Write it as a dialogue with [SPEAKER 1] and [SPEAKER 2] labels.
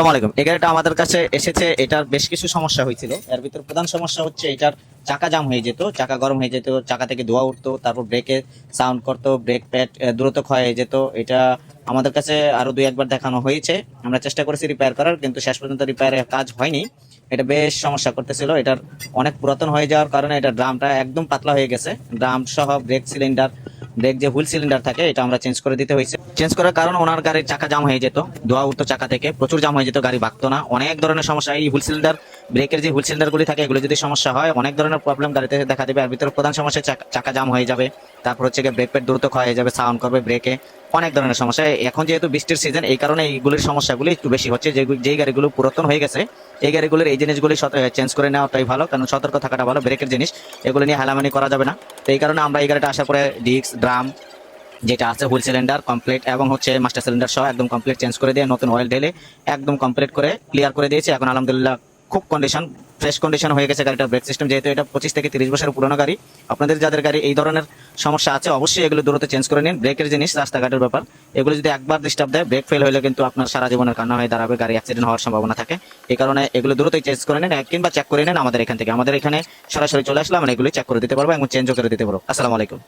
[SPEAKER 1] আসসালামু আলাইকুম। এই গাড়িটা আমাদের কাছে এসেছে, এটার বেশ কিছু সমস্যা হয়েছিল। এর ভিতর প্রধান সমস্যা হচ্ছে এটার চাকা জাম হয়ে যেত, চাকা গরম হয়ে যেত, চাকা থেকে ধোঁয়া উঠতো, তারপর ব্রেকে সাউন্ড করতো, ব্রেক প্যাড দ্রুত ক্ষয় হয়ে যেত। এটা আমাদের কাছে আরো দুই একবার দেখানো হয়েছে, আমরা চেষ্টা করেছি রিপেয়ার করার, কিন্তু শেষ পর্যন্ত রিপেয়ারের কাজ হয়নি। এটা বেশ সমস্যা করতেছিল, এটার অনেক পুরাতন হয়ে যাওয়ার কারণে এটা ড্রামটা একদম পাতলা হয়ে গেছে। ড্রাম সহ ব্রেক সিলিন্ডার, ব্রেক যে হুইল সিলিন্ডার থাকে এটা আমরা চেঞ্জ করে দিতে হয়েছে। চেঞ্জ করার কারণ ওনার গাড়ির চাকা জাম হয়ে যেত, ধোয়া উঠতো চাকা থেকে, প্রচুর জাম হয়ে যেত, গাড়ি ভাগতো না, অনেক ধরনের সমস্যা। এই হুইল সিলিন্ডার, ব্রেকের যে হুইল সিলিন্ডার গুলি থাকে এগুলো যদি সমস্যা হয় অনেক ধরনের প্রবলেম গাড়িতে দেখা দেবে। আর ভিতরে প্রধান সমস্যা চাকা জাম হয়ে যাবে, তারপর হচ্ছে ব্রেক প্যাড দ্রুত ক্ষয় হয়ে যাবে, সাউন্ড করবে ব্রেকে, অনেক ধরনের সমস্যা। এখন যেহেতু বৃষ্টির সিজন এই কারণে এইগুলির সমস্যাগুলি একটু বেশি হচ্ছে। যেই গাড়িগুলো পুরাতন হয়ে গেছে এই গাড়িগুলোর এই জিনিসগুলি চেঞ্জ করে নেওয়াটাই ভালো, কারণ সতর্ক থাকাটা ভালো। ব্রেকের জিনিস এগুলো নিয়ে হেলামানি করা যাবে না। তো এই কারণে আমরা এই গাড়িটা আসার পরে ডিস্ক, ড্রাম যেটা আছে, হুইল সিলিন্ডার কমপ্লিট এবং হচ্ছে মাস্টার সিলিন্ডার সহ একদম কমপ্লিট চেঞ্জ করে দিয়ে নতুন অয়েল ঢেলে একদম কমপ্লিট করে ক্লিয়ার করে দিয়েছি। এখন আলহামদুলিল্লাহ খুব কন্ডিশন, ফ্রেশ কন্ডিশন হয়ে গেছে গাড়িটার ব্রেক সিস্টেম। যেহেতু এটা 25 থেকে 30 বছরের পুরোনো গাড়ি, আপনাদের যাদের গাড়ি এই ধরনের সমস্যা আছে অবশ্যই এগুলো দ্রুত চেঞ্জ করে নিন। ব্রেকের জিনিস রাস্তাঘাটের ব্যাপার, এগুলো যদি একবার ডিস্টার্ব দেয়, ব্রেক ফেল হলে কিন্তু আপনার সারা জীবনের কান্না হয়ে দাঁড়াবে, গাড়ি অ্যাক্সিডেন্ট হওয়ার সম্ভাবনা থাকে। এই কারণে এগুলো দ্রুতই চেঞ্জ করে নিন কিংবা চেক করে নিন আমাদের এখান থেকে। আমাদের এখানে সরাসরি চলে আসলে আমরা এগুলো চেক করে দিতে পারবো এবং চেঞ্জও করে দিতে পারবো। আসসালামু আলাইকুম।